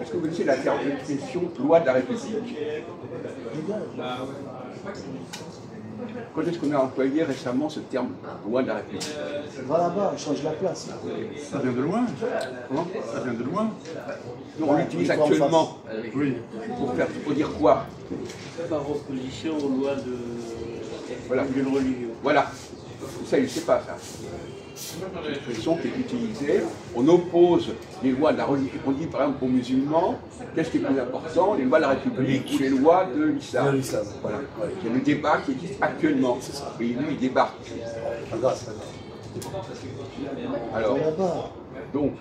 Est-ce que vous connaissez la terminologie loi de la République? Quand est-ce qu'on a employé récemment ce terme loi de la République? Va là-bas, change la place. Ça vient de loin. Comment? Ça vient de loin. Non, on l'utilise actuellement. Oui. Pour dire quoi? Par opposition aux lois Voilà. d'une religion. Voilà. Ça, il ne sait pas ça. C'est une expression qui est utilisée. On oppose les lois de la religion. On dit par exemple aux musulmans, qu'est-ce qui est plus important, les lois de la République ou les lois de l'islam? Voilà. C'est le débat qui existe actuellement. Et lui, il débat. Alors, donc,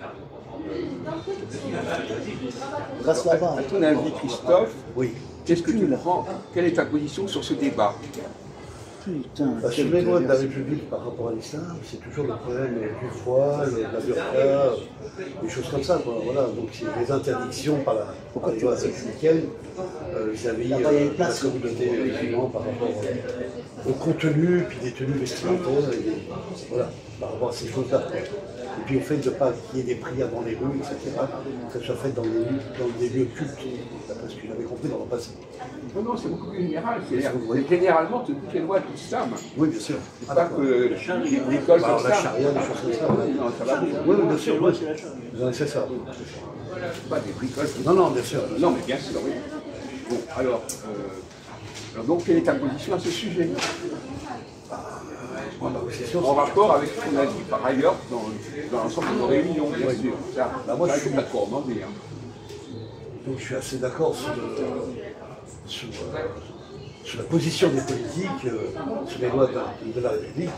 Reste là-bas. à ton avis, Christophe, Oui. qu'est-ce que tu prends? Quelle est ta position sur ce débat? Putain. Parce que les lois de la République par rapport à l'islam, c'est toujours le problème du voile, de la burqa, des choses comme ça, quoi. Voilà. Donc c'est des interdictions par les lois républicaines vis-à-vis de la communauté musulmane par rapport au contenu, puis des tenues vestimentaires, voilà, par rapport à ces choses-là. Et puis au fait de ne pas qu'il y ait des prières dans les rues, etc., que ça soit fait dans des lieux cultes, d'après ce que j'avais compris dans le passé. Non, non, c'est beaucoup plus général. C'est généralement toutes les lois de l'islam. Oui, bien sûr. C'est pas que l'école comme La ça. charia, des choses comme ça. Non, ça va. Oui, bien sûr, oui. C'est ça. C'est pas des bricoles. Non, non, bien sûr. Non, mais bien sûr, oui. Bon, alors donc, quelle est ta position à ce sujet? En rapport avec ce qu'on a dit par ailleurs dans l'ensemble de nos réunions, bien sûr. Ça, moi, ça, je suis d'accord, demandé. Donc je suis assez d'accord sur la position des politiques, sur les lois de la République,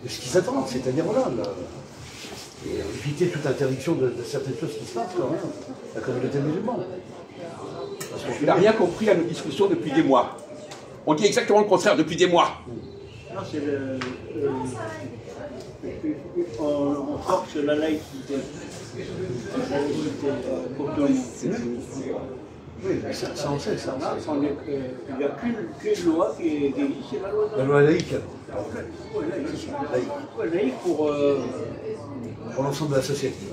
de ce qu'ils attendent, c'est-à-dire voilà, éviter toute interdiction de certaines choses qui se passent quand même, la communauté musulmane. Parce que tu n'as rien compris à nos discussions depuis des mois. On dit exactement le contraire depuis des mois. Non, c'est on force la laïcité. La laïcité pour tout le monde. Oui, ça on sait, ça. Il n'y a qu'une loi qui est c'est la loi de La loi laïque. laïque pour l'ensemble de la société.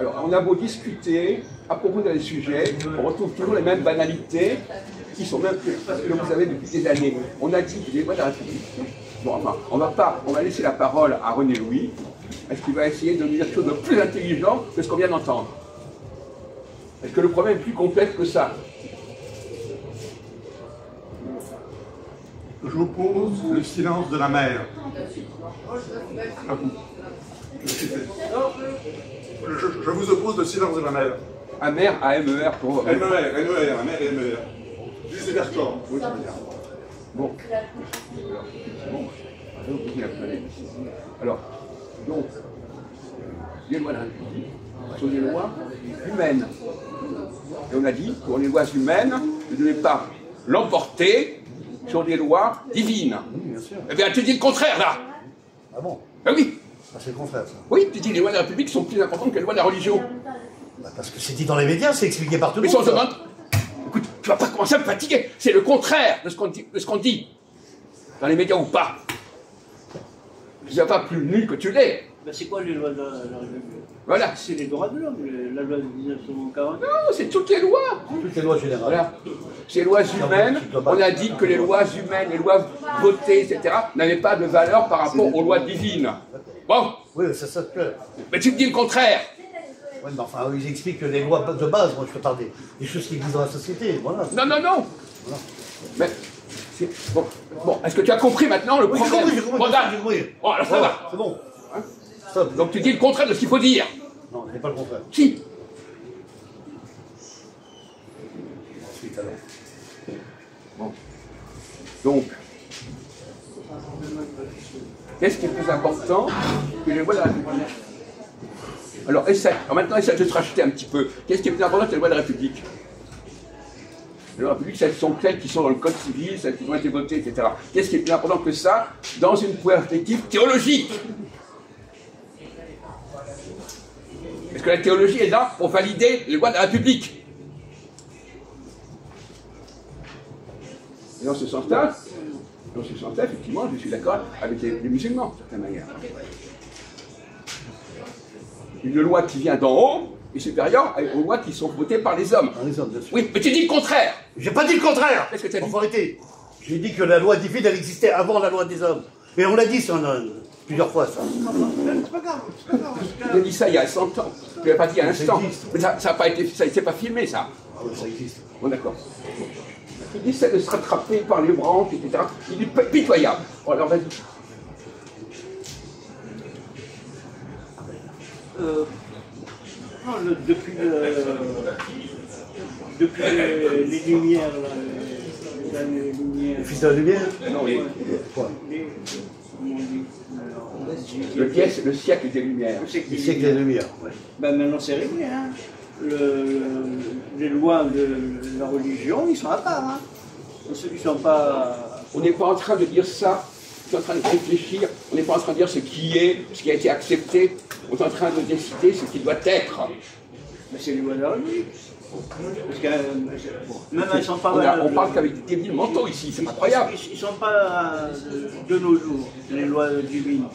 Alors, on a beau discuter à propos d'un sujet, on retrouve toujours les mêmes banalités qui sont même que vous avez depuis des années. On a dit que les lois de la République. Bon, enfin, on va laisser la parole à René Louis. Est-ce qu'il va essayer de nous dire quelque chose de plus intelligent que ce qu'on vient d'entendre? Est-ce que le problème est plus complexe que ça? J'oppose le silence de la mer. À vous. Je vous oppose le silence de la mer. Amer, A-M-E-R pour... MER, la mer et MER. Juste d'accord. Oui, ça veut dire. Bon. Alors, donc, les lois de la République sont des lois humaines. Et on a dit, pour les lois humaines, ne devez pas l'emporter sur des lois divines. Oui, bien sûr. Eh bien, tu dis le contraire, là. Ah bon? Ben oui. Ah, c'est le contraire, ça. Oui, tu dis les lois de la République sont plus importantes que les lois de la religion. Bah, parce que c'est dit dans les médias, c'est expliqué par tout le Mais si on monde. se demande... Écoute, tu vas pas commencer à me fatiguer. C'est le contraire de ce qu'on dit. Dans les médias ou pas. Je ne suis pas plus nul que tu l'es. ben, c'est quoi les lois de la République? Voilà. C'est les droits de l'homme, la loi de 1940. Non, c'est toutes les lois. Toutes les lois générales. Voilà. Ces lois humaines, on a dit que les lois humaines, les lois votées, etc., n'avaient pas de valeur par rapport aux lois divines. Bon, Oui, ça te plaît. mais tu me dis le contraire. Oui, mais enfin, ils expliquent que les lois de base, moi je peux parler des choses qui existent dans la société, voilà. Non, non, non. Voilà. Mais, bon, est-ce que tu as compris maintenant le Oui, problème? j'ai compris, Bon, d'accord. j'ai compris. Bon, alors ça va. C'est bon. Hein? Stop. Donc tu dis le contraire de ce qu'il faut dire. Non, c'est pas le contraire. Si. Ensuite, alors. Bon. Donc, qu'est-ce qui est plus important que les lois de la République? Alors, maintenant, essaie de te racheter un petit peu. Qu'est-ce qui est plus important que les lois de la République? Les lois de la République, celles sont celles qui sont dans le Code civil, celles qui ont été votées, etc. Qu'est-ce qui est plus important que ça dans une perspective théologique? Est-ce que la théologie est là pour valider les lois de la République? Et dans ce sens-là, effectivement, je suis d'accord avec les musulmans, d'une certaine manière. une loi qui vient d'en haut est supérieure aux lois qui sont votées par les hommes. Par les hommes, bien sûr. Oui, mais tu dis le contraire. J'ai pas dit le contraire. Qu'est-ce que tu as dit? Faut arrêter. J'ai dit que la loi divine, elle existait avant la loi des hommes. Mais on l'a dit ça, plusieurs fois, ça. C'est pas grave, c'est pas grave. Tu as dit ça il y a 100 ans. Tu l'as pas dit il y a un Ça instant. existe. Mais ça n'a pas été, ça s'est pas filmé, ça. Ah ouais, ça existe. Bon, d'accord. Il essaie de se rattraper par les branches, etc. Il est pitoyable. Bon, alors vas-y. Non, depuis les Lumières, là, les années Lumières. Le fils de la lumière. Non, mais Quoi? Comment on dit le siècle des Lumières. Le siècle Le des siècle des Lumières. lumières. Ouais. Ben maintenant c'est réglé. Hein. Les lois de la religion, ils sont à part. Hein. Ceux qui ne sont pas. On n'est pas en train de dire ça. On est en train de réfléchir. On n'est pas en train de dire ce qui est, ce qui a été accepté. On est en train de décider ce qui doit être. Mais c'est les lois de la religion. Parce que même elles sont pas. On parle qu'avec des débiles mentaux ici, c'est incroyable. Ils ne sont pas de nos jours, les lois divines.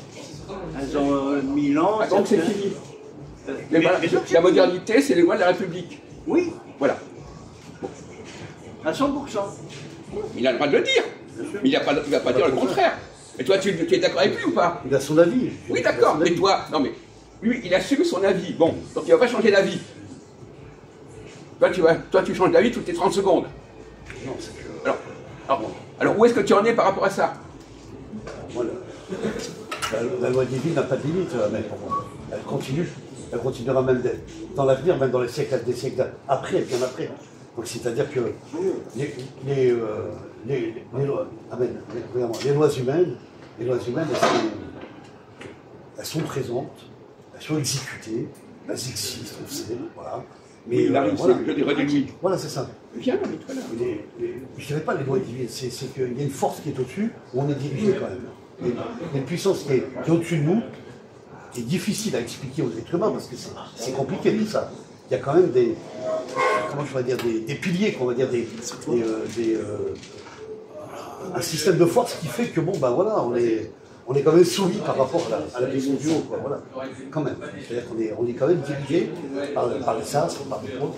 Elles ont 1000 ans. Ah, donc c'est certaines- fini. Mais Mais voilà, bien sûr que la modernité, c'est les lois de la République. Oui, Voilà. à 100%. Il a le droit de le dire. Mais il ne va pas dire le contraire. Et toi, tu es d'accord avec lui ou pas? Il a son avis. Oui, d'accord. Mais toi, non mais, lui, il assume son avis. Bon, donc il ne va pas changer d'avis. Toi, tu changes d'avis toutes les 30 secondes. Non, c'est que. Alors, où est-ce que tu en es par rapport à ça? Voilà. La loi divine n'a pas de limite, mais pour moi. Elle continue. Elle continuera même dans l'avenir, même dans les siècles après, bien après. Donc c'est-à-dire que les lois, les lois humaines, elles sont présentes, elles sont exécutées, elles existent, on sait, voilà. Mais Il arrive, voilà. c'est que des lui. Voilà, c'est ça. Viens, mets-toi là. Je ne dirais pas les lois divines, c'est qu'il y a une force qui est au-dessus, où on est dirigé quand même. Il y a une puissance qui est au-dessus de nous, qui est difficile à expliquer aux êtres humains, parce que c'est compliqué tout ça. Il y a quand même comment je pourrais dire, des piliers, qu'on va dire, un système de force qui fait que, bon, ben voilà, on est quand même soumis par rapport à la vision du haut, quoi, voilà. Quand même. C'est-à-dire qu'on est quand même dirigé par les astres, par les pôles,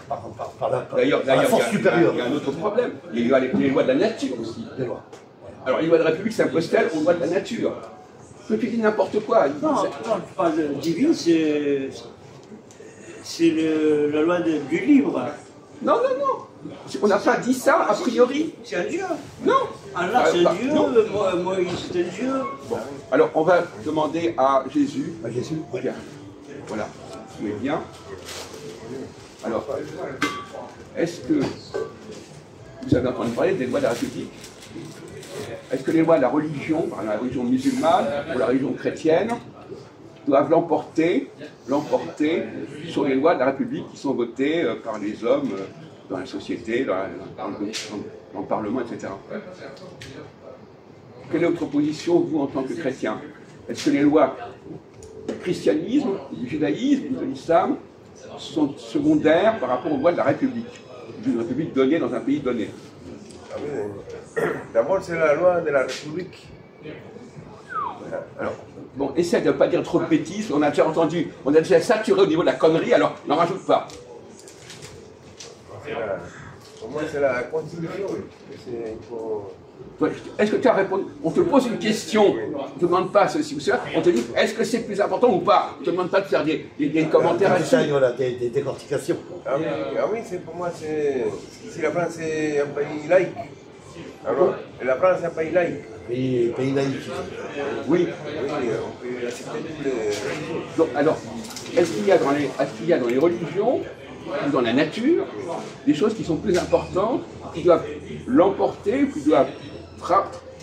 par la force supérieure. Il y a un autre problème. Il y a les lois de la nature aussi. Les lois. Alors, les lois de la République s'impose-t-elle aux lois de la nature? Tu dis n'importe quoi. Non, je parle de divine, c'est la loi du libre. Non. On n'a pas dit ça a priori. C'est un Dieu. Non. Allah, c'est un Dieu. non. Moïse, c'est un Dieu. Bon. Alors, on va demander à Jésus. À Jésus. Bien. Voilà. Tu es bien. Alors, est-ce que vous avez entendu parler des lois de la République? Est-ce que les lois de la religion, par exemple la religion musulmane ou la religion chrétienne, doivent l'emporter sur les lois de la République qui sont votées par les hommes dans la société, dans le Parlement, etc. Quelle est votre position, vous, en tant que chrétien? Est-ce que les lois du christianisme, du judaïsme, de l'islam sont secondaires par rapport aux lois de la République, d'une République donnée dans un pays donné? D'abord, c'est la loi de la République. Alors, bon, essaie de ne pas dire trop de bêtises, on a déjà saturé au niveau de la connerie, alors n'en rajoute pas. Pour moi, c'est la Constitution. Est-ce que tu as répondu? On te pose une question, on ne te demande pas ceci ou cela, on te dit est-ce que c'est plus important ou pas? On ne te demande pas de faire des commentaires là-dessus. Voilà, des décortications. Ah oui, pour moi, c'est. Ici, la France, c'est un pays laïque. Alors, la France, c'est un pays laïque. Pays laïque. Oui. Oui, on peut accepter tous les. Donc, alors, est-ce qu'il y a dans les religions ou dans la nature des choses qui sont plus importantes, qui doivent l'emporter, qui doivent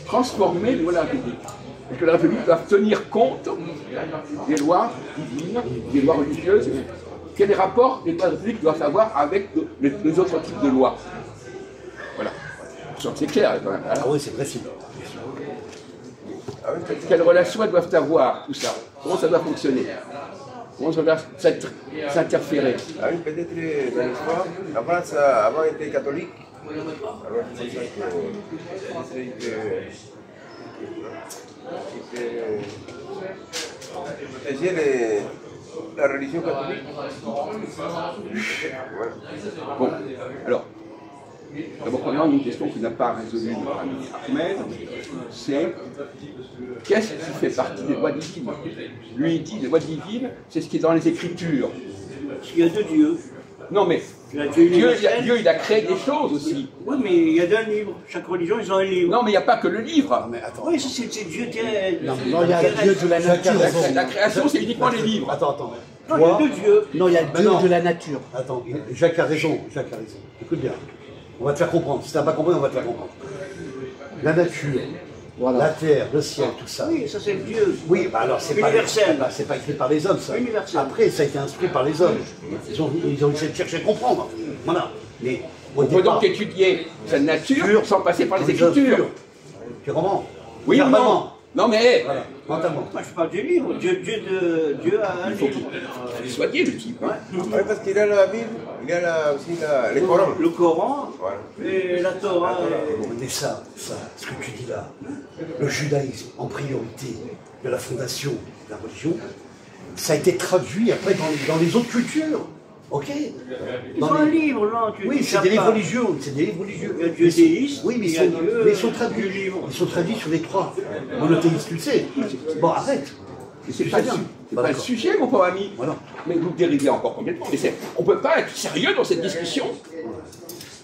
transformer les lois de la République? Est-ce que la République doit tenir compte des lois divines, des lois religieuses? Quel rapport les lois de la République doivent avoir avec les autres types de lois? Voilà. C'est clair quand même. Ah oui, c'est précis. Quelles relations elles doivent avoir, tout ça? Comment ça doit fonctionner? Comment ça doit s'interférer? Ah oui, peut-être dans l'histoire, la France avant était catholique. Alors c'est pour ça que protéger la religion catholique. Voilà. Bon, alors, d'abord, premièrement, une question qui n'a pas résolu notre ami Ahmed, c'est qu'est-ce qui fait partie des lois divines? Lui, il dit les lois divines, c'est ce qui est dans les Écritures. Il y a deux dieux. Non, mais Il y a Dieu universel. Dieu, il a créé des choses aussi. Oui, mais il y a deux livres. Chaque religion, ils ont un livre. Non, mais il n'y a pas que le livre. Mais attends. Oui, c'est Dieu terrestre. Non, il y a le dieu de la nature. La création, c'est uniquement les livres. Attends. Non, il y a deux dieux. Non, il y a le dieu non. de la nature. Attends, Jacques a raison. Écoute bien. On va te faire comprendre. Si tu n'as pas compris, on va te faire comprendre. La nature, Voilà. la terre, le ciel, tout ça. Oui, ça c'est le Dieu. Oui, bah alors c'est pas, Universel. c'est pas écrit par les hommes, ça. Universel. Après, ça a été instruit par les hommes. Ils ont essayé de chercher à comprendre. Voilà. Mais On peut donc étudier sa nature sans passer par les Écritures. Tu comprends? Oui ou non? Verbalement. Non, mais Voilà, mentalement. Moi, je parle du livre. Dieu a un livre. il faut soigner le type. Hein. Oui, parce qu'il a la Bible, il a aussi le Coran. Le Coran Voilà. et la Torah. Mais ça, ce que tu dis là, le judaïsme en priorité de la fondation de la religion, ça a été traduit après dans les autres cultures. Ok? Ils ont un livre, là. Oui, c'est des livres religieux. C'est des livres religieux. Il y a Dieu théiste. Oui, mais il y a Dieu, ils sont traduits. Ils sont traduits sur les trois. Monothéistes, tu le sais. Bon, arrête. Mais c'est Tu pas, sais bien. c'est Bah, pas le d'accord. sujet, mon pauvre ami. Voilà. Mais vous dérivez encore complètement. Mais on ne peut pas être sérieux dans cette discussion.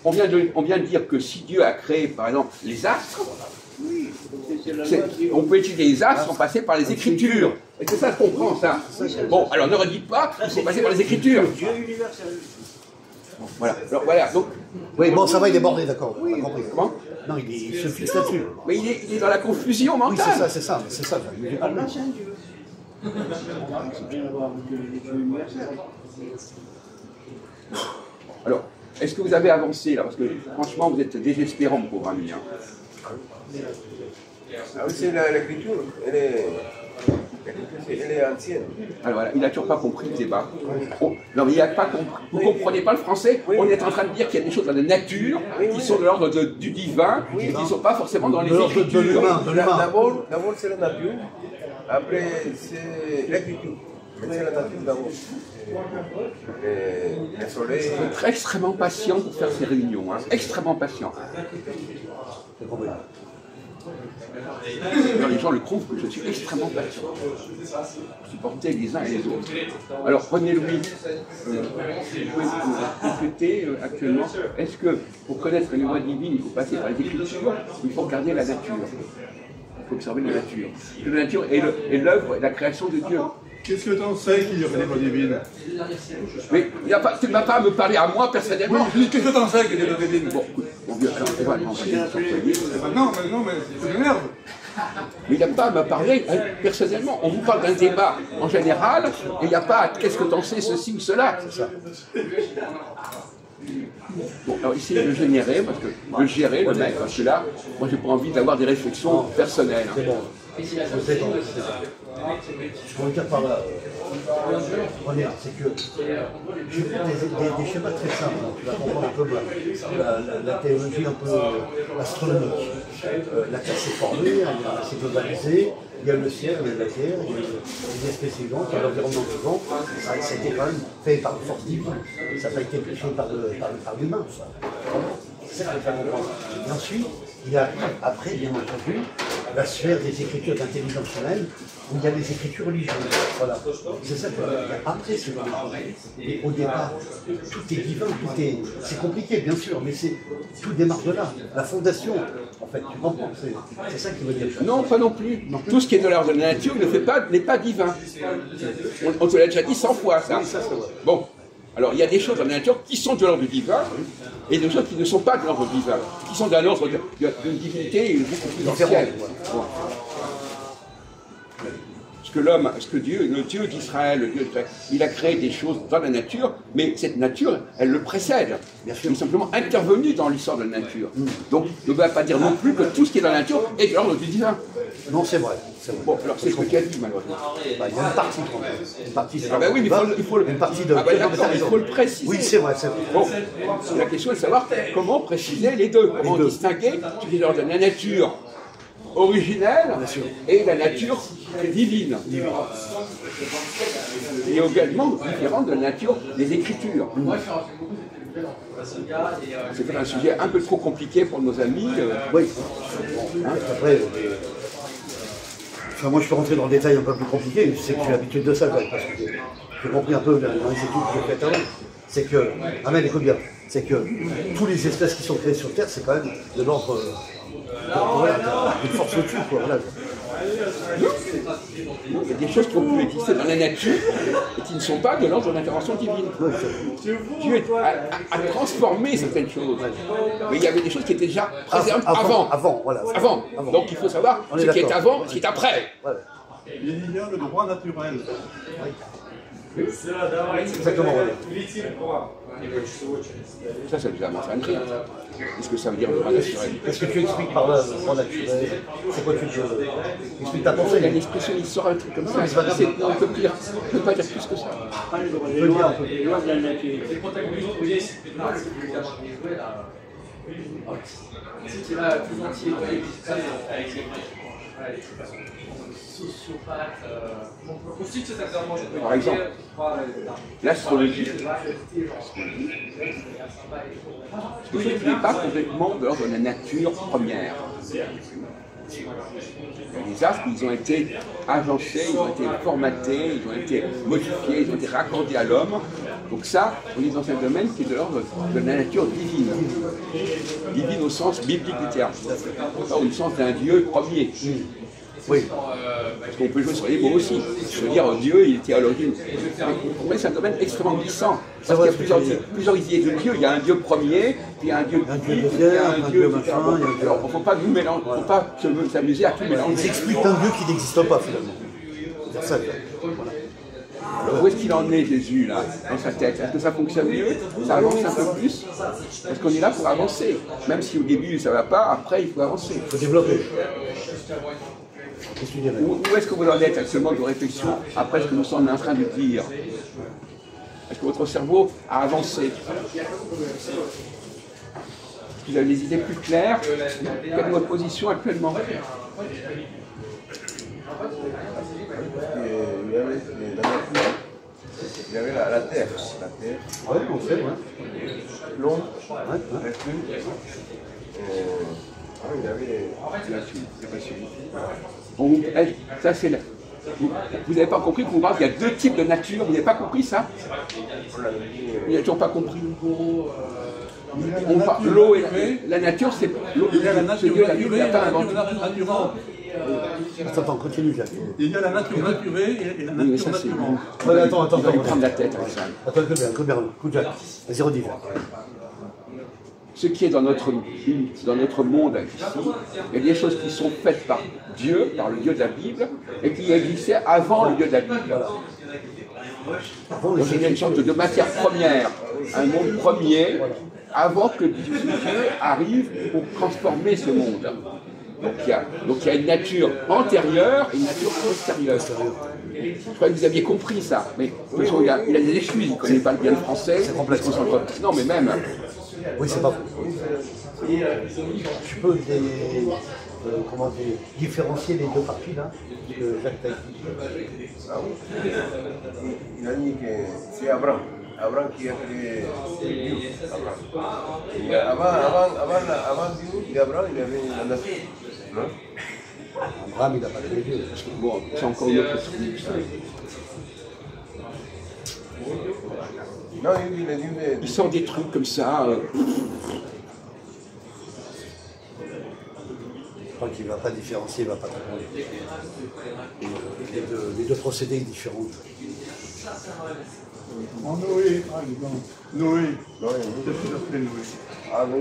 On vient de dire que si Dieu a créé, par exemple, les astres, c'est la loi qui- on peut étudier les astres sans passer par les Écritures. Et c'est ça, je comprends ça. Bon, alors ne redites pas qu'il faut passer par les Écritures. Dieu universel. Voilà. Alors voilà. Donc, Oui, bon, ça va, il est bordé, d'accord. On a compris. comment? Non, il se fixe là-dessus. Mais il est dans la confusion Oui, mentale. c'est ça. Mais j'ai pas le Là, c'est un Dieu. Ça n'a rien à voir avec les dieux universels. Alors, est-ce que vous avez avancé là? Parce que franchement, vous êtes désespérant, mon pauvre ami. Hein. Ah oui, c'est l'écriture. Elle est ancienne. Alors voilà, il n'a toujours pas compris le débat. Non, mais il n'a pas compris. Vous ne comprenez pas le français? On est en train de dire qu'il y a des choses dans la nature qui sont de l'ordre du divin, qui ne sont pas forcément dans les De l'ordre de Écritures. l'humain, de l'humain. D'abord, c'est la nature. Après, c'est l'écriture. Mais c'est la nature d'abord. Le soleil. Il faut être extrêmement patient pour faire ces réunions. Hein. Extrêmement patient. J'ai compris. Alors, les gens le trouvent que je suis extrêmement patient. Supporter les uns et les autres. Alors, René-Louis, vous pouvez vous répéter actuellement, est-ce que pour connaître les lois divines, il faut passer par les Écritures, il faut regarder la nature? Il faut observer la nature. La nature est l'œuvre et la création de Dieu. Qu'est-ce que t'en sais qu'il y aurait des lois divines? Mais tu ne vas pas à me parler à moi personnellement. Oui, qu'est-ce que t'en sais qu'il y a des lois divines? Bon, mon Dieu, alors on va s'employer. Non, mais ça m'énerve. Mais il n'y a pas à me parler personnellement. On vous parle d'un débat en général, et il n'y a pas à qu'est-ce que t'en sais, ceci ou cela. C'est ça. Bon, alors essayez de le générer, de le gérer, le mec, parce que là, moi j'ai pas envie d'avoir des réflexions personnelles. C'est bon. C'est bon. Je veux dire par là, regarde, c'est que je fais des schémas très simples. Tu vas comprendre un peu la théologie un peu astronomique. La Terre s'est formée, elle s'est globalisée, il y a le ciel, il y a la terre, il y a les espèces vivantes, il y a l'environnement vivant. Ça a été quand même fait par une force divine. Ça n'a pas été fait par l'humain. C'est ça qu'il faut comprendre. Et ensuite, il y a après, bien entendu, la sphère des écritures d'intelligence humaine, où il y a les écritures religieuses. Voilà. C'est ça que après, c'est le mais au départ, tout est divin, c'est compliqué, bien sûr, mais tout démarre de là. La fondation, en fait, tu comprends, c'est ça qui veut dire. Non, pas non plus. Tout ce qui est de l'ordre de la nature n'est pas divin. On te l'a déjà dit 100 fois, ça. Oui, ça, c'est vrai. Bon. Alors, il y a des choses dans la nature qui sont de l'ordre divin, et des choses qui ne sont pas de l'ordre divin, qui sont d'un ordre d'une divinité beaucoup plus ancienne. Bon. Parce que Dieu, le Dieu d'Israël, il a créé des choses dans la nature, mais cette nature, elle le précède. Il est simplement intervenu dans l'histoire de la nature. Donc, ne va pas dire non plus que tout ce qui est dans la nature est de l'ordre du divin. Non, c'est vrai. Bon, alors c'est ce que tu as dit, malheureusement. Bah, il y a une partie, une partie de Ah ben oui, mais il faut une partie de. Ah ben d'accord, il faut le préciser. Oui, c'est vrai, c'est vrai. Bon, la question est de savoir comment préciser les deux, comment distinguer ce qui est de l'ordre de la nature originelle et la nature divine. Et également différente de la nature des Écritures. C'est un sujet un peu trop compliqué pour nos amis. Oui. Hein, après, enfin, moi je peux rentrer dans le détail un peu plus compliqué, c'est que j'ai l'habitude de ça quand même, parce que j'ai compris un peu dans les études que j'ai faites avant. C'est que, Amen, écoute bien, c'est que tous les espèces qui sont créées sur Terre, c'est quand même de l'ordre d'une force au-dessus, quoi. Voilà. Il y a des choses qui ont pu exister dans la nature et qui ne sont pas de l'ordre de l'intervention divine. Dieu a transformé certaines choses. Mais il y avait des choses qui étaient déjà présentes avant. Voilà. Avant. Donc il faut savoir ce qui est avant et ce qui est après. Voilà. Il y a le droit naturel. Exactement. Voilà. Ça déjà m'en fait un rire. Qu'est-ce que ça veut dire le droit naturel? Qu'est-ce que tu expliques par là, le droit naturel? C'est quoi tu veux? Explique ta pensée. Il y a une expression, il sort un truc comme ça. On peut dire, je ne peux pas dire plus que ça. Les lois de la nature. Par exemple, l'astrologie, ce qui n'est pas complètement de l'ordre de la nature première. Les astres, ils ont été agencés, ils ont été formatés, ils ont été modifiés, ils ont été raccordés à l'homme. Donc ça, on est dans un domaine qui est de l'ordre de la nature divine. Divine au sens biblique du terme, pas au sens d'un Dieu premier. Oui. Parce qu'on peut jouer sur les mots aussi. Je veux dire, Dieu, il était à l'origine. Mais c'est un domaine extrêmement glissant. Parce qu'il y a plusieurs idées de Dieu. Il y a un Dieu premier, puis il y a un Dieu deuxième, il y a un Dieu machin. Alors, il ne faut pas nous mélanger, il ne faut pas s'amuser à tout mélanger. Ils expliquent un Dieu qui n'existe pas finalement. C'est ça. Voilà. Alors, où est-ce qu'il en est, Jésus, là, dans sa tête? Est-ce que ça fonctionne mieux? Ça avance un peu plus? Parce qu'on est là pour avancer. Même si au début ça ne va pas, après il faut avancer. Il faut développer. Où est-ce que vous en êtes actuellement de réflexion après ce que nous sommes en train de dire? Est-ce que votre cerveau a avancé? Est-ce que vous avez des idées plus claires? Quelle est votre position actuellement? Il y avait la terre. Oui, on sait, ouais. L'ombre, Neptune. Il y avait ça, c'est là. Vous n'avez pas compris qu'il y a deux types de nature, vous n'avez pas compris ça? Vous n'avez toujours pas compris? L'eau et la nature, c'est l'eau. Il y a la nature naturée et la nature naturelle. Attends, continue, Jacques. Il y a la nature naturée et la nature naturelle. Ouais, attends. Il va lui prendre la tête avec ça. Attends, écoute bien, Jacques. Vas-y, redis, Jacques. Ce qui est dans notre monde ici, il y a des choses qui sont faites par Dieu, par le Dieu de la Bible, et qui existaient avant le Dieu de la Bible. Donc il y a une sorte de matière première, un monde premier, avant que Dieu arrive pour transformer ce monde. Donc il y a une nature antérieure et une nature postérieure. Je crois que vous aviez compris ça, mais il a des excuses, il ne connaît pas bien le français. Non, mais même. Oui, c'est pas faux. Tu peux différencier les deux parties là que Jacques t'a dit. Il a dit que c'est Abraham qui a créé Dieu. Avant Dieu d'Abraham, il y avait la nature. Abraham, il n'a pas créé Dieu. Bon, c'est encore une autre truc. Non, Il sort des trucs comme ça. Je crois qu'il ne va pas différencier, il ne va pas comprendre. Les deux procédés différents. En Noé, par exemple. Noé. Qu'est-ce qu'il a fait Noé? Ah oui.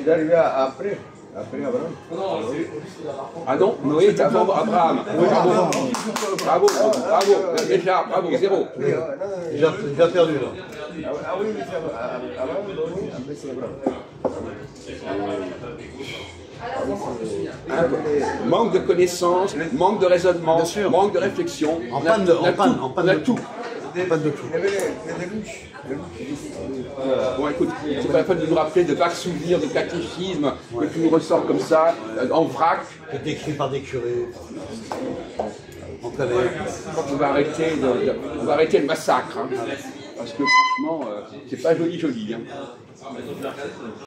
Il est arrivé après Abraham. Ah non, Noé est avant Abraham. Bravo, déjà, bravo, 0. Il a perdu là. Ah oui, c'est avant Noé, après c'est Abraham. Manque de connaissances, manque de raisonnement, manque de réflexion. En panne de on a tout. Pas de tout. Il y avait les ruches. Bon, écoute, c'est pas la peine de nous rappeler de vagues souvenirs de catéchisme que tu nous ressors comme ça, en vrac. Décrit par des curés. En colère. Je crois qu'on va arrêter le massacre. Hein, parce que franchement, c'est pas joli. Hein.